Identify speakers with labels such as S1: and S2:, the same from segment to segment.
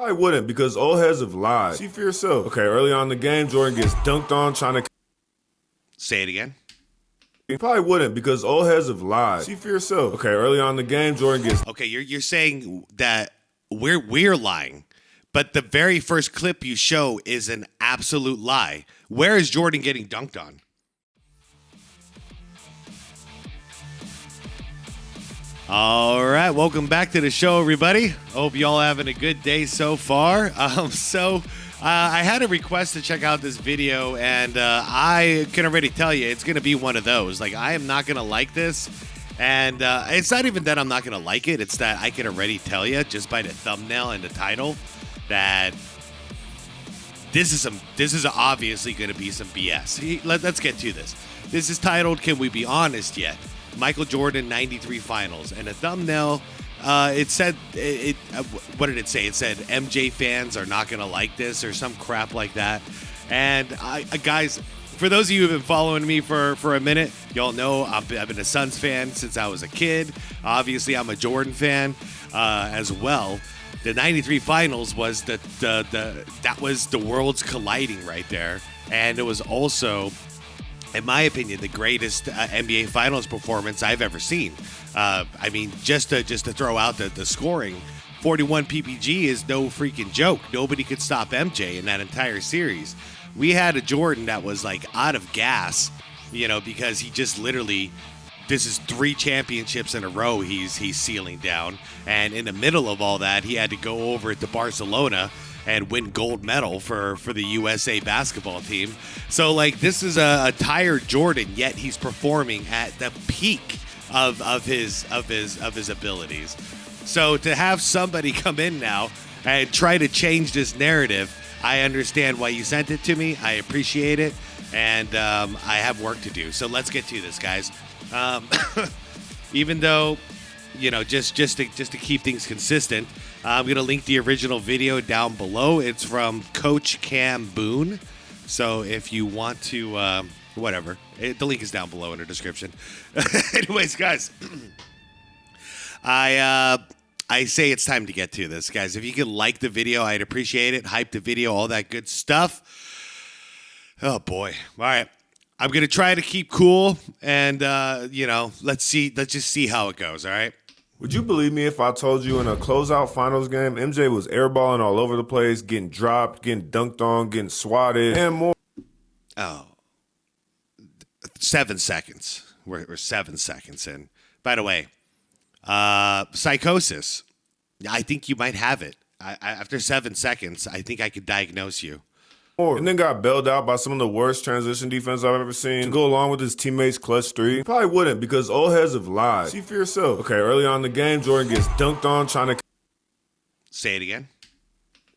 S1: Probably wouldn't because old heads have lied. See for yourself. Okay, early on in the game, Jordan gets dunked on trying to...
S2: Say it again.
S1: You probably wouldn't because old heads have lied. See for yourself. Okay, early on in the game, Jordan gets...
S2: Okay, you're saying that we're lying, but the very first clip you show is an absolute lie. Where is Jordan getting dunked on? All right, welcome back to the show, everybody. Hope y'all having a good day so far. I had a request to check out this video, and I can already tell you it's going to be one of those. Like, I am not going to like this, and it's not even that I'm not going to like it. It's that I can already tell you just by the thumbnail and the title that this is obviously going to be some BS. Let's get to this. This is titled, "Can We Be Honest Yet? Michael Jordan 93 Finals." And a thumbnail, it said, what did it say? It said, MJ fans are not going to like this or some crap like that. And guys, for those of you who have been following me for a minute, y'all know I've been a Suns fan since I was a kid. Obviously, I'm a Jordan fan as well. The 93 Finals was that was the worlds colliding right there. And it was also, in my opinion, the greatest NBA Finals performance I've ever seen. I mean, just to throw out the scoring, 41 PPG is no freaking joke. Nobody could stop MJ in that entire series. We had a Jordan that was like out of gas, because he just literally, this is 3 championships in a row he's sealing down. And in the middle of all that, he had to go over to Barcelona and win gold medal for the USA basketball team. So like, this is a tired Jordan, yet he's performing at the peak of his abilities. So to have somebody come in now and try to change this narrative, I understand why you sent it to me. I appreciate it, and I have work to do. So let's get to this, guys. Even though, just to keep things consistent, I'm going to link the original video down below. It's from Coach Cam Boone. So if you want to, whatever, the link is down below in the description. Anyways, guys, I say it's time to get to this, guys. If you could like the video, I'd appreciate it. Hype the video, all that good stuff. Oh, boy. All right. I'm going to try to keep cool, and, let's just see how it goes, all right?
S1: Would you believe me if I told you in a closeout finals game, MJ was airballing all over the place, getting dropped, getting dunked on, getting swatted, and more?
S2: Oh, 7 seconds. We're 7 seconds in. By the way, psychosis. I think you might have it. After 7 seconds, I think I could diagnose you.
S1: And then got bailed out by some of the worst transition defense I've ever seen to go along with his teammates' clutch 3. Probably wouldn't because old heads have lied. See for yourself. Okay, early on in the game, Jordan gets dunked on trying to...
S2: Say it again.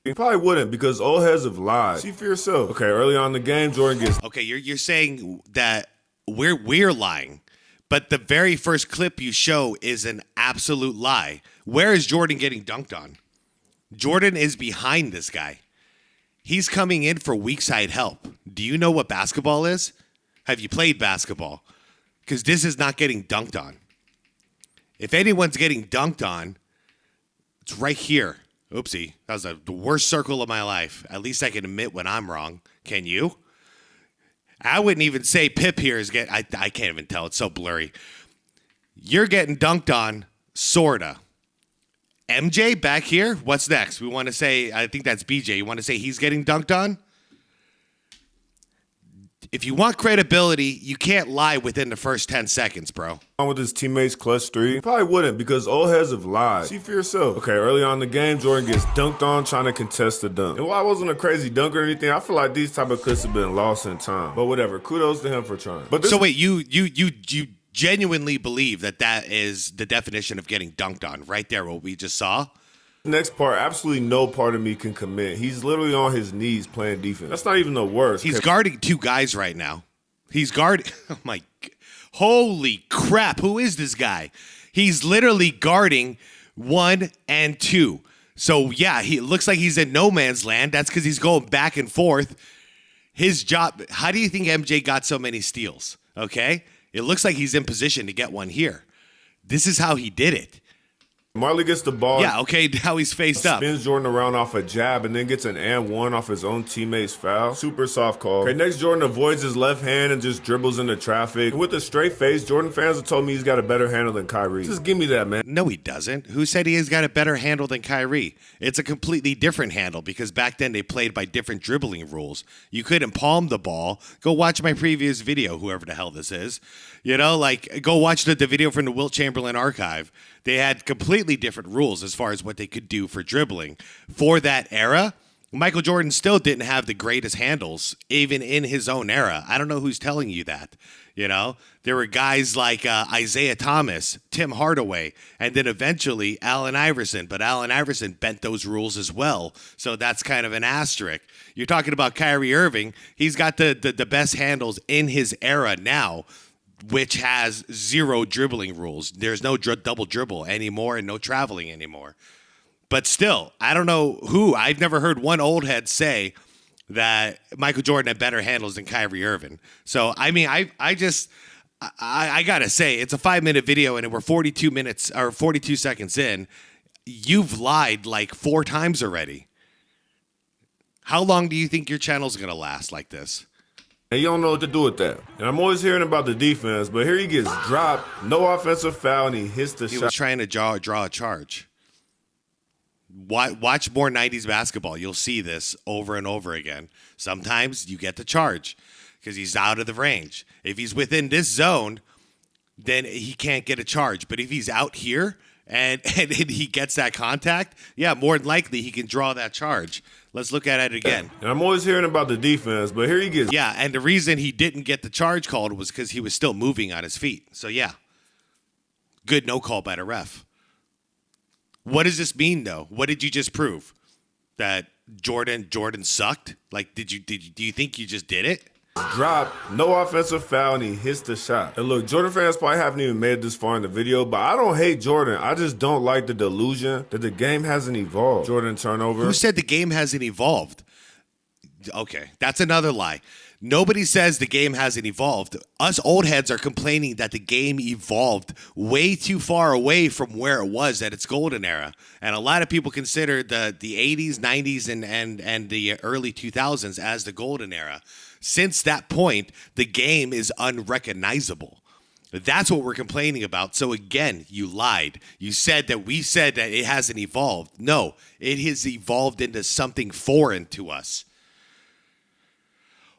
S1: You probably wouldn't because old heads have lied. See for yourself. Okay, early on in the game, Jordan gets...
S2: Okay, you're saying that we're lying, but the very first clip you show is an absolute lie. Where is Jordan getting dunked on? Jordan is behind this guy. He's coming in for weak side help. Do you know what basketball is? Have you played basketball? Because this is not getting dunked on. If anyone's getting dunked on, it's right here. Oopsie. That was the worst circle of my life. At least I can admit when I'm wrong. Can you? I wouldn't even say Pip here is getting... I can't even tell. It's so blurry. You're getting dunked on, sorta. MJ back here, what's next? We want to say, I think that's BJ. You want to say he's getting dunked on? If you want credibility, you can't lie within the first 10 seconds, bro.
S1: With his teammates' clutch 3? Probably wouldn't because old heads have lied. See for yourself. Okay, early on in the game, Jordan gets dunked on trying to contest the dunk. And while I wasn't a crazy dunk or anything, I feel like these type of clips have been lost in time. But whatever, kudos to him for trying. But
S2: so wait, you genuinely believe that is the definition of getting dunked on, right there, what we just saw?
S1: Next part, absolutely no part of me can commit. He's literally on his knees playing defense. That's not even the worst.
S2: He's guarding 2 guys right now. He's guarding... Oh, my... Holy crap. Who is this guy? He's literally guarding 1 and 2. So, yeah, it looks like he's in no man's land. That's because he's going back and forth. His job... How do you think MJ got so many steals? Okay? It looks like he's in position to get one here. This is how he did it.
S1: Marley gets the ball.
S2: Yeah, okay, now he's faced up.
S1: Spins Jordan around off a jab and then gets an and one off his own teammate's foul. Super soft call. Okay, next Jordan avoids his left hand and just dribbles into traffic. And with a straight face, Jordan fans have told me he's got a better handle than Kyrie. Just give me that, man.
S2: No, he doesn't. Who said he has got a better handle than Kyrie? It's a completely different handle because back then they played by different dribbling rules. You couldn't palm the ball. Go watch my previous video, whoever the hell this is. You know, like, go watch the video from the Wilt Chamberlain archive. They had completely different rules as far as what they could do for dribbling. For that era, Michael Jordan still didn't have the greatest handles, even in his own era. I don't know who's telling you that. You know, there were guys like Isaiah Thomas, Tim Hardaway, and then eventually Allen Iverson. But Allen Iverson bent those rules as well. So that's kind of an asterisk. You're talking about Kyrie Irving. He's got the best handles in his era now, which has zero dribbling rules. There's no double dribble anymore and no traveling anymore. But still, I don't know who. I've never heard one old head say that Michael Jordan had better handles than Kyrie Irving. So, I mean, I got to say, it's a 5-minute video and we're 42 minutes or 42 seconds in. You've lied like 4 times already. How long do you think your channel's going to last like this?
S1: And you don't know what to do with that. And I'm always hearing about the defense, but here he gets dropped, no offensive foul, and he hits the shot.
S2: He was trying to draw a charge. Watch more 90s basketball. You'll see this over and over again. Sometimes you get the charge because he's out of the range. If he's within this zone, then he can't get a charge. But if he's out here and he gets that contact, yeah, more than likely he can draw that charge. Let's look at it again.
S1: And I'm always hearing about the defense, but here he gets...
S2: Yeah, and the reason he didn't get the charge called was because he was still moving on his feet. So, yeah, good no call by the ref. What does this mean, though? What did you just prove? That Jordan sucked? Like, do you think you just did it?
S1: Drop, no offensive foul, and he hits the shot. And look, Jordan fans probably haven't even made it this far in the video, but I don't hate Jordan. I just don't like the delusion that the game hasn't evolved. Jordan turnover.
S2: Who said the game hasn't evolved? Okay, that's another lie. Nobody says the game hasn't evolved. Us old heads are complaining that the game evolved way too far away from where it was at its golden era. And a lot of people consider the 80s, 90s, and the early 2000s as the golden era. Since that point, the game is unrecognizable. That's what we're complaining about. So again, you lied. You said that we said that it hasn't evolved. No, it has evolved into something foreign to us.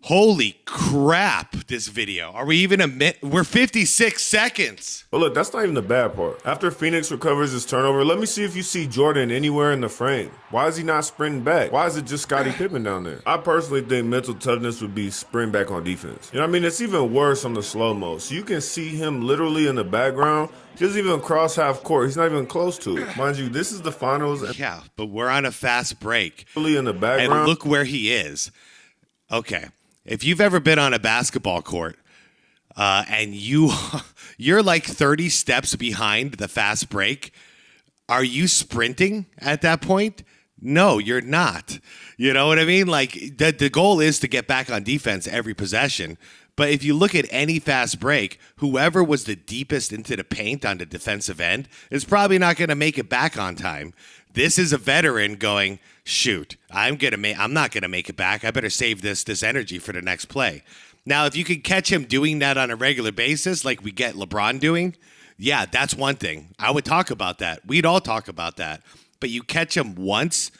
S2: Holy crap, this video. Are we even we're 56 seconds.
S1: But look, that's not even the bad part. After Phoenix recovers his turnover, let me see if you see Jordan anywhere in the frame. Why is he not sprinting back? Why is it just Scottie Pippen down there? I personally think mental toughness would be sprint back on defense. You know what I mean? It's even worse on the slow-mo. So you can see him literally in the background. He doesn't even cross half court. He's not even close to it. Mind you, this is the finals.
S2: Yeah, but we're on a fast break.
S1: Really in the background.
S2: And look where he is. Okay. If you've ever been on a basketball court and you're like 30 steps behind the fast break, are you sprinting at that point? No, you're not. You know what I mean? Like the goal is to get back on defense every possession. But if you look at any fast break, whoever was the deepest into the paint on the defensive end is probably not going to make it back on time. This is a veteran going, shoot, I'm not gonna make it back. I better save this energy for the next play. Now, if you could catch him doing that on a regular basis, like we get LeBron doing, yeah, that's one thing. I would talk about that. We'd all talk about that. But you catch him once,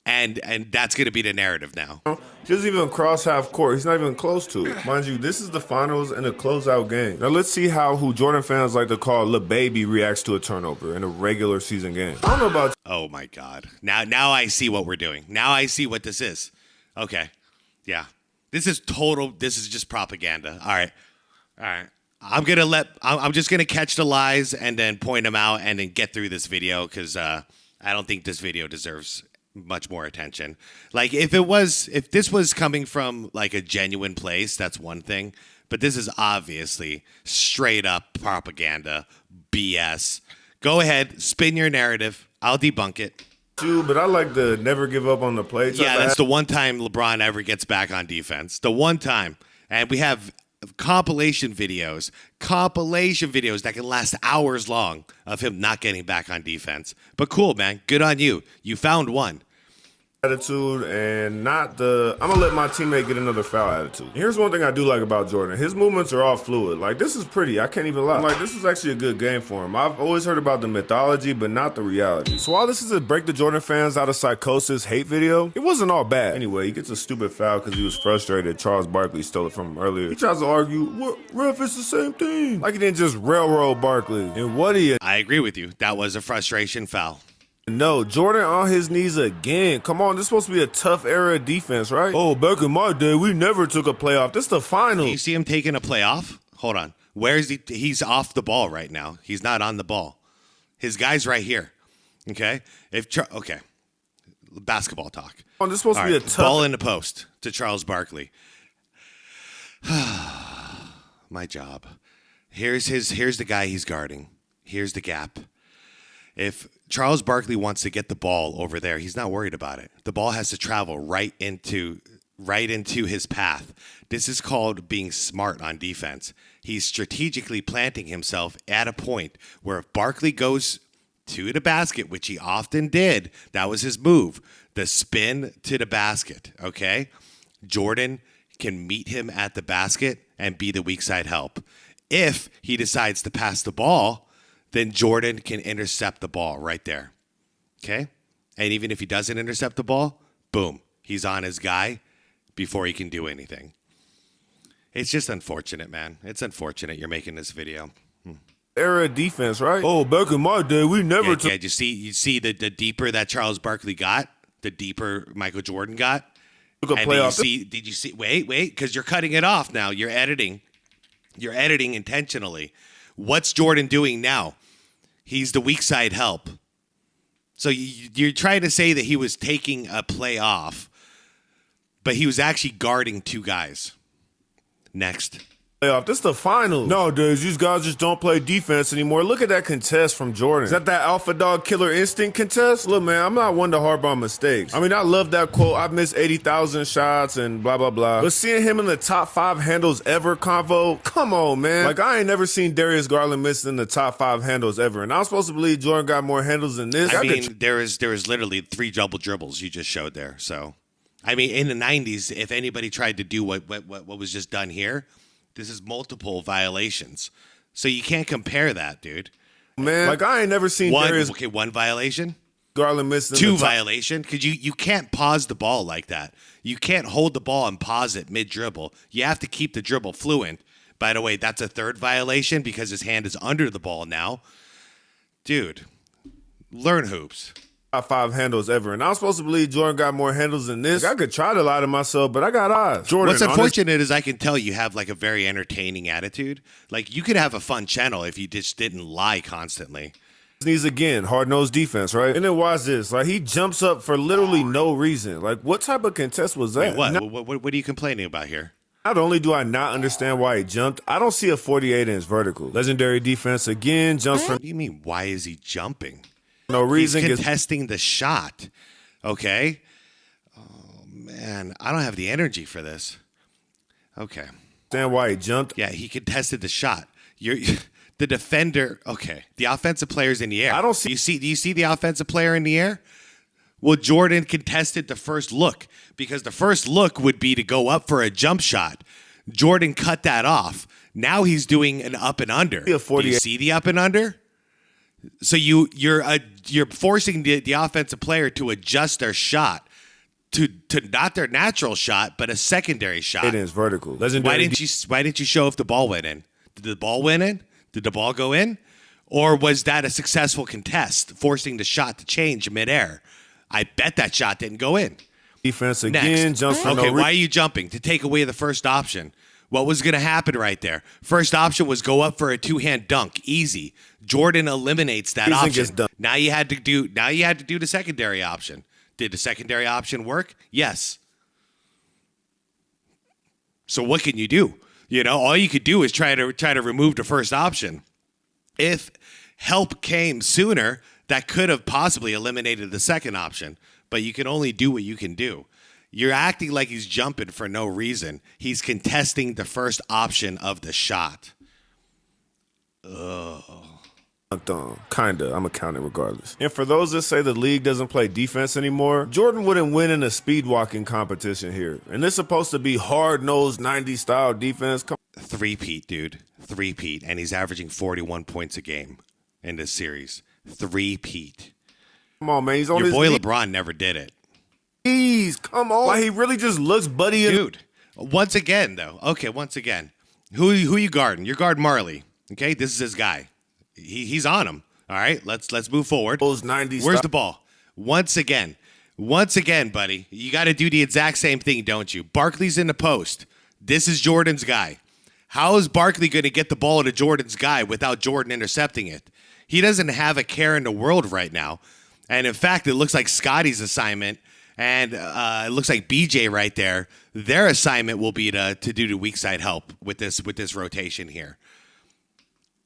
S2: and that's gonna be the narrative now.
S1: He doesn't even cross half court. He's not even close to it. Mind you, this is the finals and a closeout game. Now let's see how who Jordan fans like to call Lil Baby reacts to a turnover in a regular season game. I don't know about.
S2: Oh my God! Now I see what we're doing. Now I see what this is. Okay, yeah, this is just propaganda. All right. I'm just gonna catch the lies and then point them out and then get through this video because I don't think this video deserves much more attention. Like if this was coming from like a genuine place, that's one thing, but this is obviously straight up propaganda, BS. Go ahead, spin your narrative. I'll debunk it.
S1: But I like to never give up on the play.
S2: Yeah, that's the one time LeBron ever gets back on defense. The one time. And we have compilation videos that can last hours long of him not getting back on defense. But cool, man. Good on you. You found one.
S1: Attitude and not the I'm gonna let my teammate get another foul attitude. Here's one thing I do like about Jordan. His movements are all fluid. Like, this is pretty. I can't even lie. Like, this is actually a good game for him. I've always heard about the mythology, but not the reality. So while this is a break the Jordan fans out of psychosis hate video, it wasn't all bad. Anyway, he gets a stupid foul because he was frustrated Charles Barkley stole it from him earlier. He tries to argue, what, ref, it's the same thing. Like, he didn't just railroad Barkley. And what he...
S2: I agree with you. That was a frustration foul.
S1: No, Jordan on his knees again. Come on, this is supposed to be a tough era of defense, right? Oh, back in my day, we never took a playoff. This is the final.
S2: Do you see him taking a playoff? Hold on. Where is he? He's off the ball right now. He's not on the ball. His guy's right here. Okay? Okay. Basketball talk.
S1: Oh, this is supposed to be a tough...
S2: Ball in the post to Charles Barkley. My job. Here's the guy he's guarding. Here's the gap. If Charles Barkley wants to get the ball over there, he's not worried about it. The ball has to travel right into his path. This is called being smart on defense. He's strategically planting himself at a point where if Barkley goes to the basket, which he often did, that was his move, the spin to the basket, okay? Jordan can meet him at the basket and be the weak side help. If he decides to pass the ball, then Jordan can intercept the ball right there, okay? And even if he doesn't intercept the ball, boom, he's on his guy before he can do anything. It's just unfortunate, man. It's unfortunate you're making this video.
S1: Era defense, right? Oh, back in my day, we never took...
S2: Yeah, you see the deeper that Charles Barkley got, the deeper Michael Jordan got.
S1: Took a playoff.
S2: Did you see, wait, because you're cutting it off now. You're editing intentionally. What's Jordan doing now? He's the weak side help. So you're trying to say that he was taking a play off, but he was actually guarding two guys. Next.
S1: Playoff. This is the final. Nowadays, these guys just don't play defense anymore. Look at that contest from Jordan. Is that alpha dog killer instinct contest? Look, man, I'm not one to harp on mistakes. I mean, I love that quote. I've missed 80,000 shots and blah, blah, blah. But seeing him in the top 5 handles ever convo, come on, man. Like, I ain't never seen Darius Garland miss in the top 5 handles ever. And I'm supposed to believe Jordan got more handles than this.
S2: I mean, there is literally 3 double dribbles you just showed there. So, I mean, in the 90s, if anybody tried to do what was just done here, this is multiple violations. So you can't compare that, dude.
S1: Man, like, I ain't never seen
S2: one violation.
S1: Garland missing
S2: 2 violation, because you can't pause the ball like that. You can't hold the ball and pause it mid-dribble. You have to keep the dribble fluent. By the way, that's a 3rd violation because his hand is under the ball now. Dude, learn hoops.
S1: Top 5 handles ever. And I'm supposed to believe Jordan got more handles than this. Like, I could try to lie to myself, but I got eyes. Jordan,
S2: what's unfortunate is I can tell you have like a very entertaining attitude. Like, you could have a fun channel if you just didn't lie constantly.
S1: Knees again, hard-nosed defense, right? And then watch this. Like, he jumps up for literally no reason. Like, what type of contest was that?
S2: Wait, what are you complaining about here?
S1: Not only do I not understand why he jumped, I don't see a 48-inch vertical. Legendary defense again, jumps from...
S2: What do you mean, why is he jumping?
S1: No reason.
S2: He's contesting the shot, okay? Oh, man, I don't have the energy for this. Okay.
S1: Understand why he jumped?
S2: Yeah, he contested the shot. The defender, okay. The offensive player's in the air.
S1: I don't see...
S2: Do you see the offensive player in the air? Well, Jordan contested the first look because the first look would be to go up for a jump shot. Jordan cut that off. Now he's doing an up and under. Do you see the up and under? So you're forcing the offensive player to adjust their shot to not their natural shot, but a secondary shot.
S1: It is vertical.
S2: Why didn't you show if the ball went in? Did the ball went in? Did the ball go in? Or was that a successful contest, forcing the shot to change midair? I bet that shot didn't go in.
S1: Defense again, jumps for no reason.
S2: Why are you jumping? To take away the first option. What was going to happen right there? First option was go up for a 2-hand dunk, easy. Jordan eliminates that option. Now you had to do the secondary option. Did the secondary option work? Yes. So what can you do? You know, all you could do is try to remove the first option. If help came sooner, that could have possibly eliminated the second option, but you can only do what you can do. You're acting like he's jumping for no reason. He's contesting the first option of the shot.
S1: Kinda. I'm accounting regardless. And for those that say the league doesn't play defense anymore, Jordan wouldn't win in a speed walking competition here. And it's supposed to be hard-nosed 90s style defense.
S2: Three-peat, dude. Three-peat. And he's averaging 41 points a game in this series. Three-peat.
S1: Come on, man. He's on
S2: Your
S1: his
S2: boy
S1: knees.
S2: LeBron never did it.
S1: Come on. Like, he really just looks buddy.
S2: Dude, once again, though. Okay, once again. Who you guarding? You're guarding Marley. Okay? This is his guy. He's on him. All right, let's move forward.
S1: Those 90s.
S2: Where's the ball? Once again, buddy. You got to do the exact same thing, don't you? Barkley's in the post. This is Jordan's guy. How is Barkley going to get the ball to Jordan's guy without Jordan intercepting it? He doesn't have a care in the world right now. And in fact, it looks like Scotty's assignment and it looks like BJ right there. Their assignment will be to do the weak side help with this rotation here.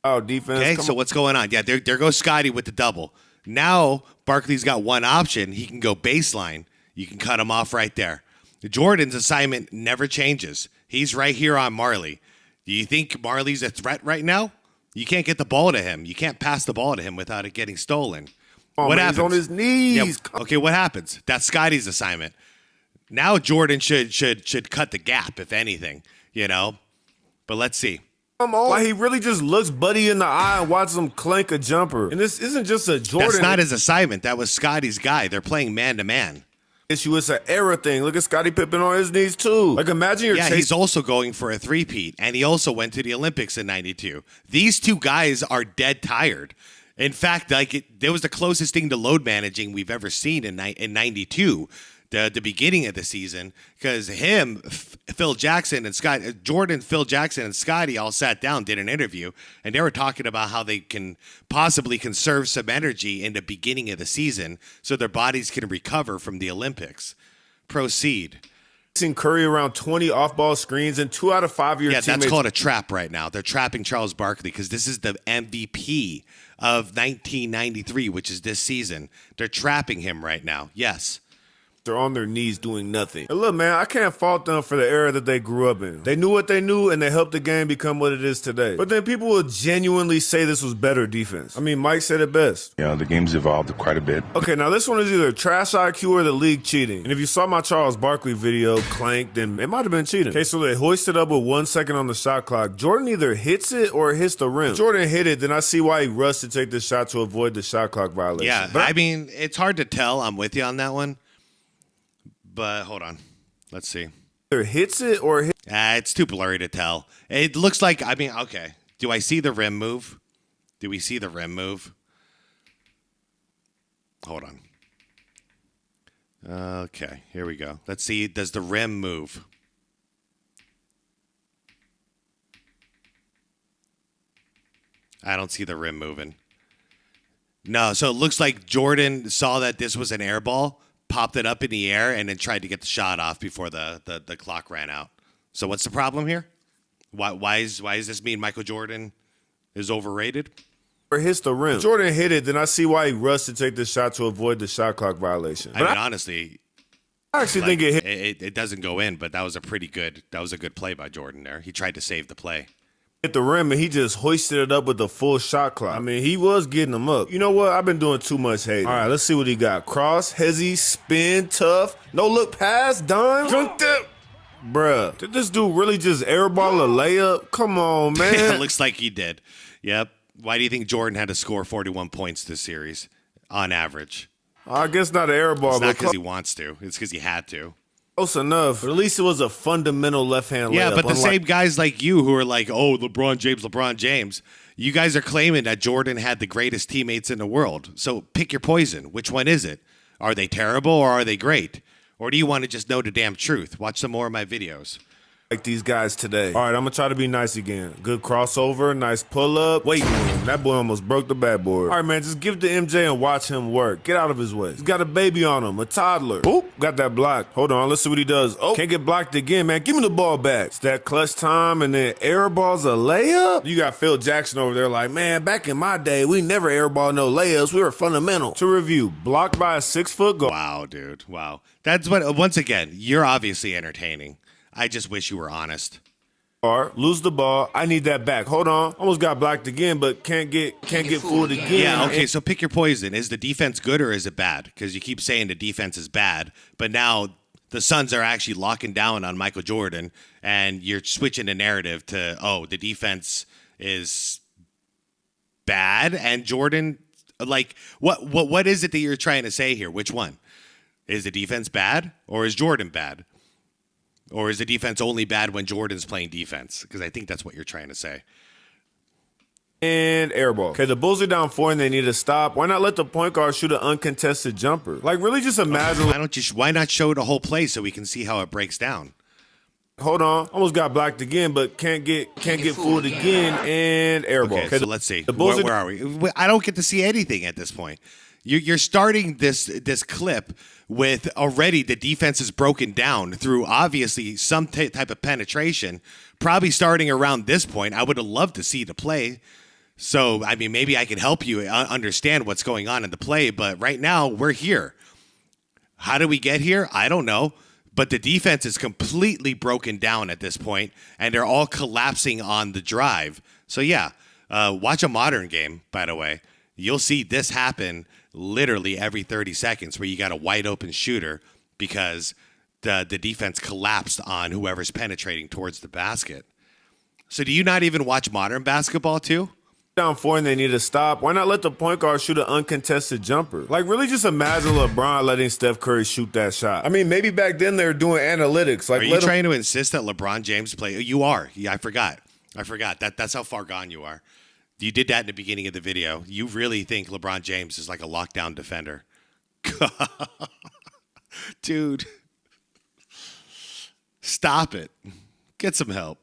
S1: Oh, defense.
S2: Okay, so what's going on? Yeah, there goes Scotty with the double. Now, Barkley's got one option. He can go baseline. You can cut him off right there. Jordan's assignment never changes. He's right here on Marley. Do you think Marley's a threat right now? You can't get the ball to him. You can't pass the ball to him without it getting stolen. What happens?
S1: He's on his knees.
S2: Yeah, okay, what happens? That's Scotty's assignment. Now Jordan should cut the gap, if anything, you know? But let's see.
S1: Come on. Like, he really just looks buddy in the eye and watches him clank a jumper. And this isn't just a Jordan.
S2: That's not his assignment. That was Scotty's guy. They're playing man-to-man.
S1: Issue. It's an error thing. Look at Scottie Pippen on his knees, too. Like, imagine you're
S2: he's also going for a three-peat, and he also went to the Olympics in 92. These two guys are dead tired. In fact, there was the closest thing to load managing we've ever seen in 92. The beginning of the season, because Phil Jackson and Jordan, Phil Jackson and Scotty all sat down, did an interview, and they were talking about how they can possibly conserve some energy in the beginning of the season so their bodies can recover from the Olympics. Proceed.
S1: Seen Curry around 20 off-ball screens and 2 out of 5 year teammates.
S2: That's called a trap right now. They're trapping Charles Barkley because this is the MVP of 1993, which is this season. They're trapping him right now. Yes.
S1: They're on their knees doing nothing. And look, man, I can't fault them for the era that they grew up in. They knew what they knew, and they helped the game become what it is today. But then people will genuinely say this was better defense. I mean, Mike said it best.
S3: Yeah, the game's evolved quite a bit.
S1: Okay, now this one is either trash IQ or the league cheating. And if you saw my Charles Barkley video, Clank, then it might have been cheating. Okay, so they hoisted up with 1 second on the shot clock. Jordan either hits it or hits the rim. If Jordan hit it, then I see why he rushed to take the shot to avoid the shot clock violation.
S2: Yeah, but I mean, it's hard to tell. I'm with you on that one. But hold on. Let's see.
S1: Either hits it or hit.
S2: It's too blurry to tell. It looks like, okay. Do I see the rim move? Do we see the rim move? Hold on. Okay, here we go. Let's see. Does the rim move? I don't see the rim moving. No, so it looks like Jordan saw that this was an air ball, popped it up in the air, and then tried to get the shot off before the clock ran out. So what's the problem here? Why is this mean Michael Jordan is overrated?
S1: Or hits the rim. If Jordan hit it, then I see why he rushed to take the shot to avoid the shot clock violation.
S2: I mean, honestly,
S1: I actually think it hit.
S2: It doesn't go in, but that was a good play by Jordan there. He tried to save the play.
S1: Hit the rim and he just hoisted it up with the full shot clock. I mean, he was getting them up. You know what? I've been doing too much hating. All right, let's see what he got. Cross, hezzy, spin, tough, no look pass, dime, drunk dip. Bruh, did this dude really just airball a layup? Come on, man.
S2: Yeah, it looks like he did. Yep. Why do you think Jordan had to score 41 points this series on average?
S1: I guess not an airball.
S2: It's not because he wants to. It's because he had to.
S1: Close enough. But at least it was a fundamental left-hand layup.
S2: Yeah, but the same guys like you who are like, oh, LeBron James, you guys are claiming that Jordan had the greatest teammates in the world. So pick your poison. Which one is it? Are they terrible or are they great? Or do you want to just know the damn truth? Watch some more of my videos.
S1: like these guys today. All right, I'm gonna try to be nice again. Good crossover, nice pull up. Wait, man, that boy almost broke the backboard. All right, man, just give it to MJ and watch him work. Get out of his way. He's got a baby on him, a toddler. Oop, got that block. Hold on, let's see what he does. Oh, can't get blocked again, man. Give me the ball back. It's that clutch time, and then air ball's a layup. You got Phil Jackson over there like, man, back in my day, we never airball no layups. We were fundamental. To review, blocked by a 6-foot goal.
S2: Wow, dude. Wow. That's what, once again, you're obviously entertaining. I just wish you were honest.
S1: Lose the ball. I need that back. Hold on. Almost got blocked again, but can't get fooled again.
S2: Yeah, okay, so pick your poison. Is the defense good or is it bad? Because you keep saying the defense is bad, but now the Suns are actually locking down on Michael Jordan, and you're switching the narrative to, oh, the defense is bad, and Jordan, like, what is it that you're trying to say here? Which one? Is the defense bad, or is Jordan bad? Or is the defense only bad when Jordan's playing defense? Because I think that's what you're trying to say.
S1: And airball. Okay, the Bulls are down 4 and they need to stop. Why not let the point guard shoot an uncontested jumper? Like, really just imagine.
S2: Why not show the whole play so we can see how it breaks down?
S1: Hold on. Almost got blocked again, but can't get fooled again. And airball.
S2: Okay, so let's see. Where are we? I don't get to see anything at this point. You're starting this clip with already the defense is broken down through obviously some type of penetration, probably starting around this point. I would have loved to see the play. So, I mean, maybe I can help you understand what's going on in the play, but right now we're here. How do we get here? I don't know, but the defense is completely broken down at this point, and they're all collapsing on the drive. So, yeah, watch a modern game, by the way. You'll see this happen literally every 30 seconds where you got a wide open shooter because the defense collapsed on whoever's penetrating towards the basket. So do you not even watch modern basketball too?
S1: Down 4 and they need to stop. Why not let the point guard shoot an uncontested jumper? Like, really just imagine LeBron letting Steph Curry shoot that shot. I mean, maybe back then they were doing analytics. Like,
S2: are you trying to insist that LeBron James play? You are. Yeah, I forgot. That's how far gone you are. You did that in the beginning of the video. You really think LeBron James is like a lockdown defender. Dude. Stop it. Get some help.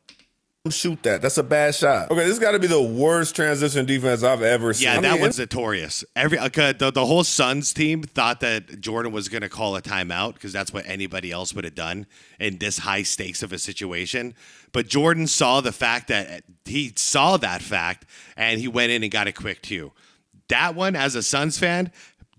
S1: Shoot that. That's a bad shot. Okay, this got to be the worst transition defense I've ever seen.
S2: Yeah, that one's notorious. The whole Suns team thought that Jordan was going to call a timeout because that's what anybody else would have done in this high stakes of a situation. But Jordan saw that fact, and he went in and got a quick 2. That one, as a Suns fan,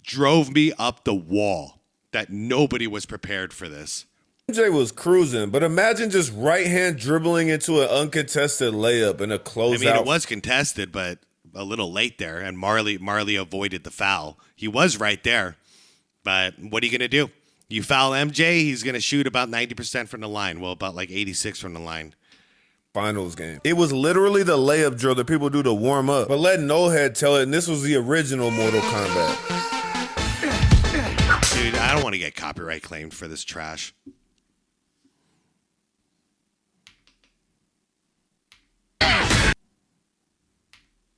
S2: drove me up the wall that nobody was prepared for this.
S1: MJ was cruising, but imagine just right hand dribbling into an uncontested layup and a closeout.
S2: I mean, it was contested, but a little late there, and Marley avoided the foul. He was right there, but what are you going to do? You foul MJ, he's going to shoot about 90% from the line. Well, about like 86 from the line.
S1: Finals game. It was literally the layup drill that people do to warm up, but let No Head tell it, and this was the original Mortal Kombat.
S2: Dude, I don't want to get copyright claimed for this trash.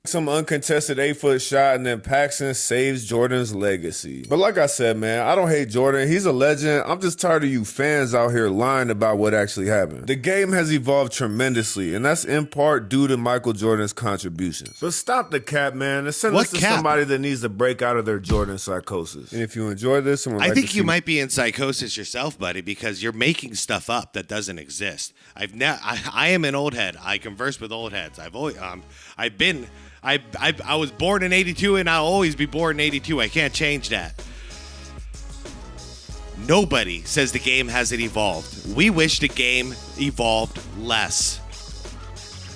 S1: Some uncontested 8-foot shot, and then Paxson saves Jordan's legacy. But like I said, man, I don't hate Jordan. He's a legend. I'm just tired of you fans out here lying about what actually happened. The game has evolved tremendously, and that's in part due to Michael Jordan's contributions. So stop the cap, man, and send this to somebody that needs to break out of their Jordan psychosis. And if you enjoy this,
S2: I think you might be in psychosis yourself, buddy, because you're making stuff up that doesn't exist. I am an old head. I converse with old heads. I was born in 82 and I'll always be born in 82. I can't change that. Nobody says the game hasn't evolved. We wish the game evolved less.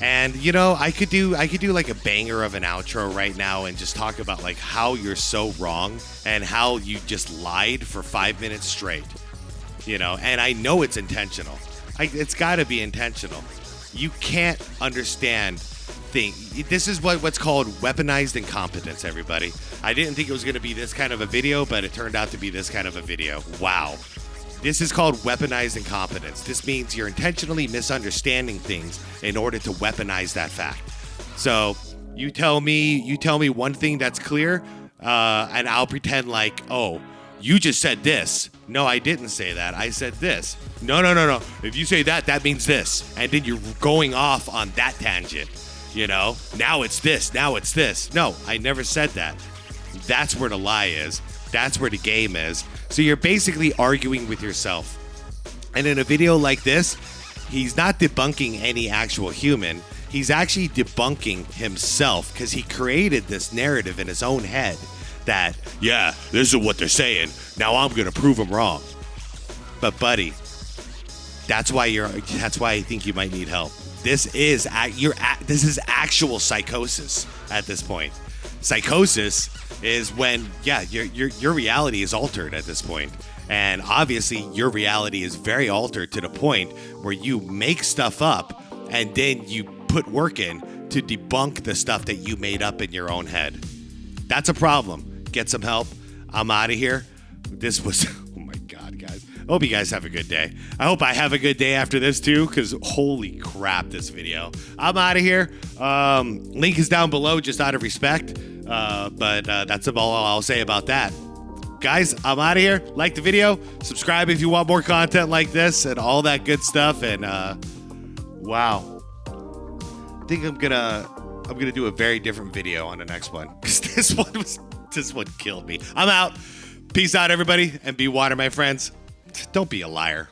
S2: And you know, I could do like a banger of an outro right now and just talk about like how you're so wrong and how you just lied for 5 minutes straight. You know, and I know it's intentional. It's got to be intentional. You can't understand this is what's called weaponized incompetence, everybody. I didn't think it was going to be this kind of a video, but it turned out to be this kind of a video. Wow. This is called weaponized incompetence. This means you're intentionally misunderstanding things in order to weaponize that fact. So you tell me one thing that's clear, and I'll pretend like, oh, you just said this. No, I didn't say that. I said this. No. If you say that, that means this. And then you're going off on that tangent. Now it's this. Now it's this. No, I never said that. That's where the lie is. That's where the game is. So you're basically arguing with yourself. And in a video like this, he's not debunking any actual human. He's actually debunking himself because he created this narrative in his own head that, yeah, this is what they're saying. Now I'm going to prove them wrong. But buddy, that's why I think you might need help. This is actual psychosis at this point. Psychosis is when, your reality is altered at this point. And obviously, your reality is very altered to the point where you make stuff up and then you put work in to debunk the stuff that you made up in your own head. That's a problem. Get some help. I'm out of here. This was... Oh my God, guys. I hope you guys have a good day. I hope I have a good day after this too, because holy crap, this video. I'm out of here. Link is down below just out of respect. But that's all I'll say about that. Guys, I'm out of here. Like the video. Subscribe if you want more content like this and all that good stuff. And wow. I think I'm gonna do a very different video on the next one. Because this one killed me. I'm out. Peace out, everybody, and be water, my friends. Don't be a liar.